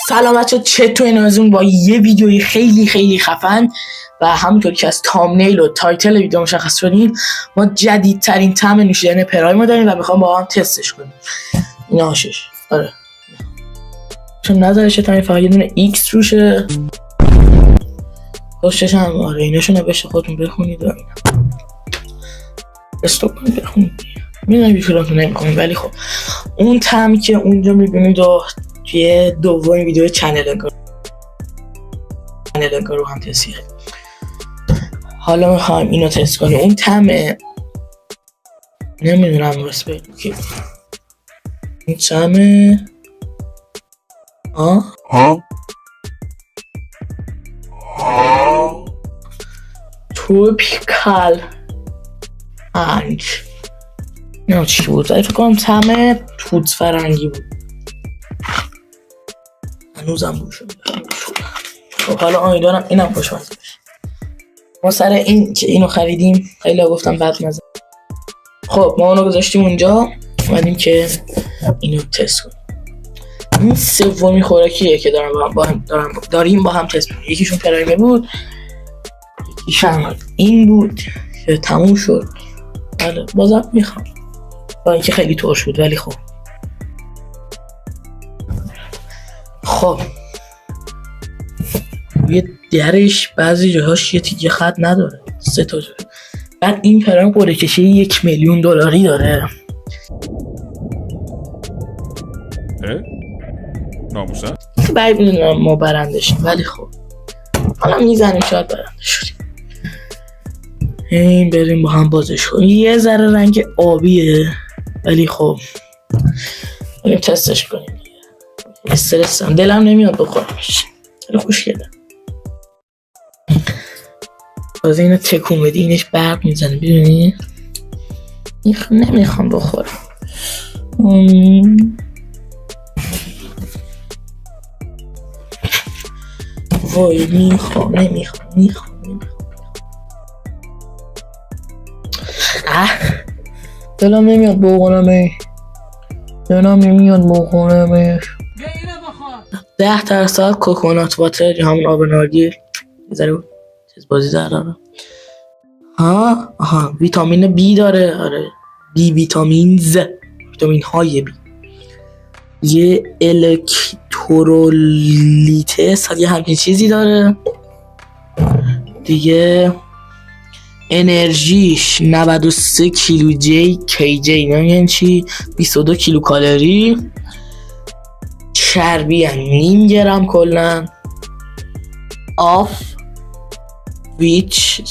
سلام بچه، چطور نازون با یه ویدیوی خیلی خفن و همونطوری که از تامنیل و تایتل ویدیو مشخص شدیم، ما جدیدترین طعم نوشیدنی پرایم داریم و میخوام با هم تستش کنیم. این آشش آره چون نظرشه تایی فقط یه دونه ایکس روشه، خوشش هم آره ایناشو نوشته خودتون بخونید و اینا استوب کنید بخونید. میدونم بیشوراتون نمیخونید ولی خب اون طعمی که اونجا میبینید و توی دومین ویدیو چنل رو هم تست کردیم. حالا میخوایم اینو تست کنیم. اون طعم نمیدونم راست بگم که این طعم تروپیکال انج نه چی بود؟ فکر کنم طعم توت فرنگی بود. هنوزم بوشون خب حالا امیدوارم اینم خوشمزه بشه. ما سر این که اینو خریدیم خیلی گفتم بد مزه. خب ما اونو گذاشتیم اونجا، اومدیم که اینو تست کنیم. این سومی خوراکیه که داریم با هم تست کنیم. یکیشون پرایمه بود، یکیشون این بود که تموم شد. حالا بازم میخوام با اینکه خیلی ترش بود ولی خب یه درش بعضی جاهاش یه تیکه خط نداره، 3 تا جا. بعد این پرایم قرعه کشی $1,000,000 داره. ناموسه؟ بعد میدونم ما برندشیم ولی خب حالا میزنیم شاید برنده شدیم. این بریم با هم بازش کنیم. یه ذره رنگ آبیه ولی خب بریم تستش کنیم. استرسم دلم نمیاد بخورمش، خیلی خوشگله. بازه اینو تکون بدی اینش برق میزنه بیدونی؟ نمیخوام بخورم. وای نمیخوام دلم نمیاد بخورمش. 10% کوکونات واتر یا همون آب نارگیل میذاره چیز بازی داره. ویتامین بی داره. آره بی ویتامینز، ویتامین های بی. یه الکترولیتس یه همچین چیزی داره دیگه. انرژیش 93 کیلو کی جی نمیدونم چی، 22 کیلو کالری. چربی هم 0.5 گرم کلن. آف ویچ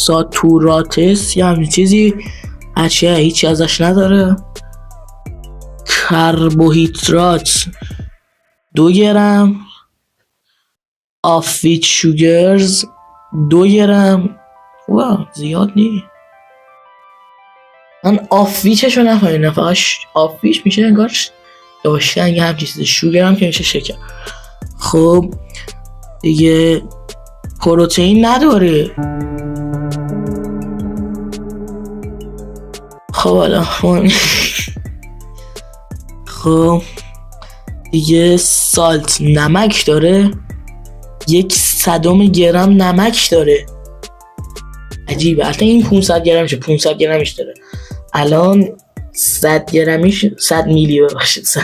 ساتوراتس یا همین چیزی هیچی ازش نداره. کربوهیدرات 2 گرم. آف ویچ شوگرز 2 گرم. واو زیاد نی. من آف ویچشو نفهمیدم، فقط آف ویچ میشه انگارش داشتن یه همچین چیز. شوگر هم که میشه شکر. خب دیگه پروتئین نداره. خب حالا خب دیگه سالت نمک داره. 1/100 گرم نمک داره. عجیبه. البته این 500 گرمشه، 500 گرمش داره. الان 100 گرمیش 100 میلی ببخشید 100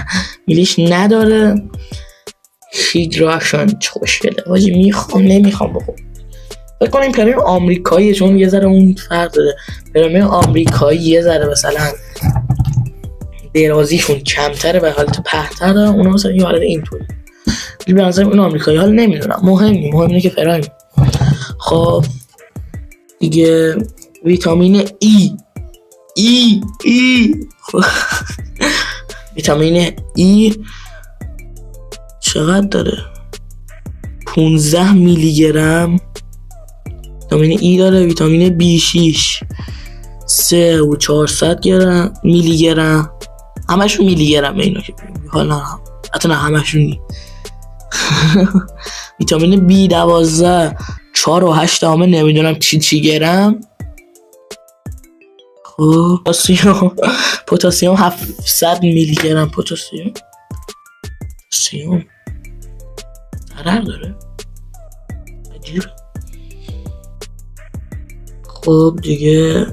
میلیش نداره. هیدراشن خوشگله. واجی نمیخوام بخورم. فکر کنم این پرایم آمریکاییه چون یه ذره اون فرق داره. پرایم آمریکایی یه ذره مثلا درازیشون کمتره و حالت پهتره، اونا مثلا یه حالت اینطوری. ولی به نظرم اون آمریکایی حالا نمیدونم، مهم اینه که پرایم. خب دیگه ویتامین ای ویتامین ای چقدر داره؟ 15 میلی گرم ویتامین ای داره. ویتامین B6 3,400 گرم میلی گرم. همشون میلی گرمه اینا که حالا حتی نه همشون نی. ویتامین B12 4.8 نمیدونم چی گرم. پتاسیم 700 میلی گرم پتاسیم. ضرر داره. عجیبه. خب دیگه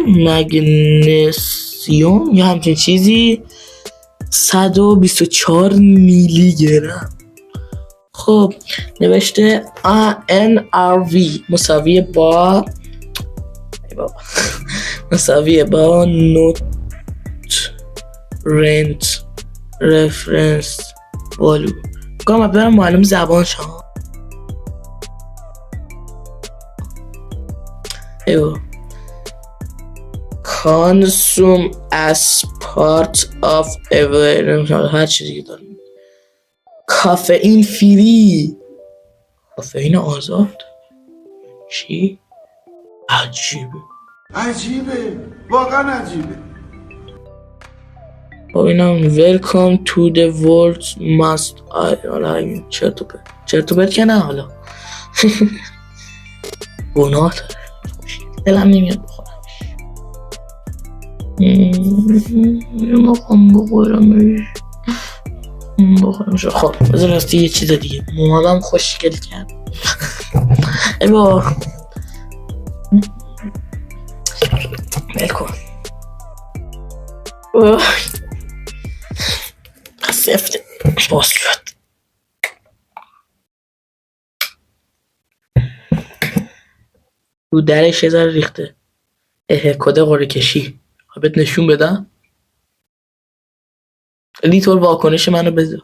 مگنسیوم یا همچین چیزی 124 میلی گرم. خب نوشته NRV مساویه با نوت رنت رفرنس والو. گام برم معلوم زبان شما. ایوه consume as part of هر چیزی که داریم. کافئین فری، کافئین آزاد. چی؟ عجیبه واقعا عجیبه. خب اینم welcome to the world must حالا این چرت و پرت که نه. حالا گناه داره، دلم نمیاد بخورمش. بخورمش. خب بذار راستی یه چیز دیگه موهامم خوشگل کرد. ای با بلکن سفته باز شد. رو درش یه ذره ریخته. کد قرعه کشی بهت نشون بدم. لیتول واکنش منو بذار.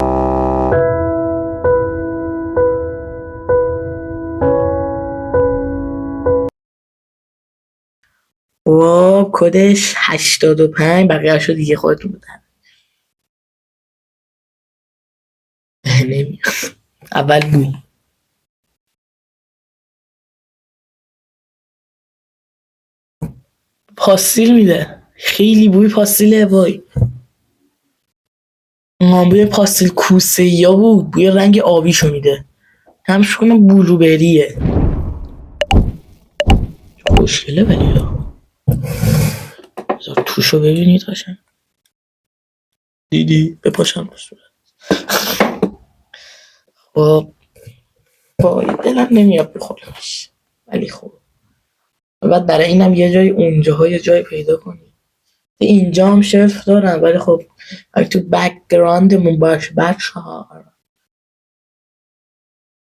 و کدش 85. بقیه‌اشو دیگه خودتون بدن. نمیاد. اول بوی پاستیل میده. خیلی بوی پاستیله. وای بوی پاستیل کوسه یا بود. بوی رنگ آبیشو میده. همش کنم بلوبریه. خوشگله ولی بذار توشو ببینید قشنگ. دیدی بپاشم بسورت. خب وای دلم نمیاد بخورمش ولی خب بعد برای اینم یه جای اونجاها یه جای پیدا کنی. اینجا هم شلف دارن ولی خب اگه تو بک‌گراندمون باشه بچه‌ها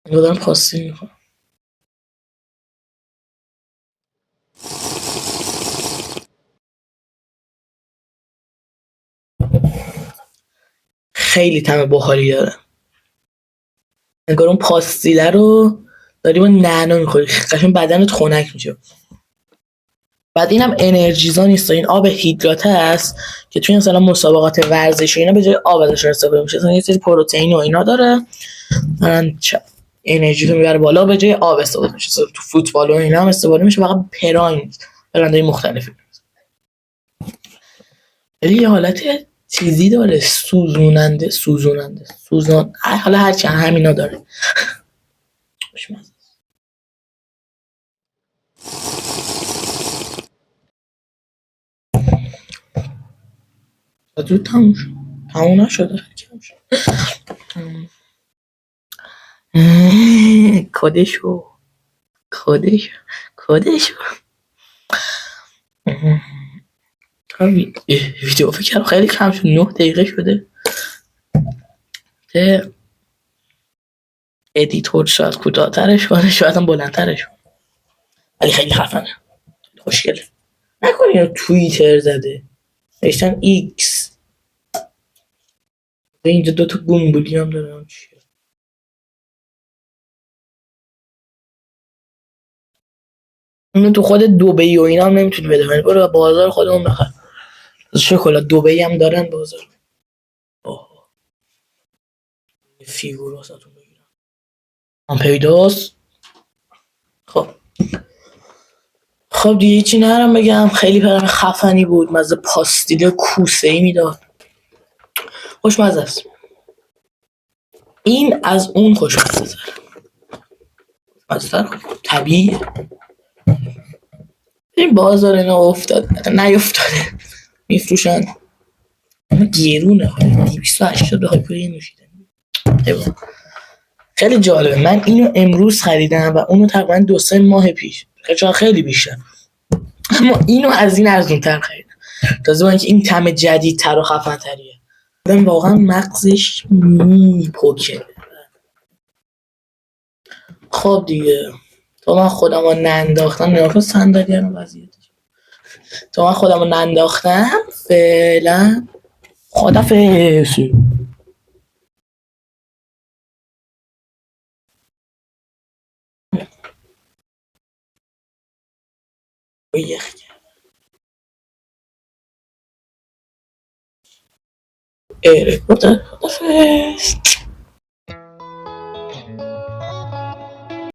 دارم پاستیل میکنم. خیلی طعم باحالی داره. انگار اون پاستیله رو داری با نعنا میخوری. قشنگ بدنت خنک میشه. بعد اینم انرژیزا نیست. این آب هیدراته است که توی مثلا مسابقات ورزشی اینا به جای آب ازش استفاده میشه. مثلا یه سری پروتئین و اینا داره. انرژی رو میبره بالا به جای آب استفاده میشه. تو فوتبال و اینا هم استفاده میشه. فقط پراین برندهای مختلفی. ولی یه حالت چیزی داره. سوزوننده حالا هرچی همینا داره. خوشمزه. زود تموم شد. تموم نشده. کدشو ویدیو فکر خیلی کم شد. 9 دقیقه شده. ادیتور شاید کوتاه‌ترش کنه شاید هم بلندترش کنه ولی خیلی خفنه. خوشگله. نکنی اینو توییتر زده نوشتن ایکس. اینجا 2 تا گومبولی هم داره. اینو تو خود دبی و اینا هم نمیتونی بده. برو بازار خودمون بخر. شکلات دبی هم دارن بازار. فیگور واسهتون بگیرم. هم پیداست. خب دیگه چی نرم بگم. خیلی پرم خفنی بود. مزه پاستیل کوسه‌ای میداد. خوشمزه است. این از اون خوشمزه تر. طبیعیه. این بازار اینا افتاد نیفتاده میفروشن اما گرونه های 280 هایپر یه نوشیدنی. خیلی جالبه. من اینو امروز خریدم و اونو تقریبا 2-3 ماه پیش، خیلی بیشتر، اما اینو از این ارزون‌تر خریدم. تازه با اینکه این طعم جدیدتر و خفن‌تریه. آدم واقعا مغزش میپکه. خب دیگه تو من خودم رو ننداختم، نگاه کن صندلی رو وضعیتش. تو من خودم رو ننداختم فعلا. خدافظ. خدافظ.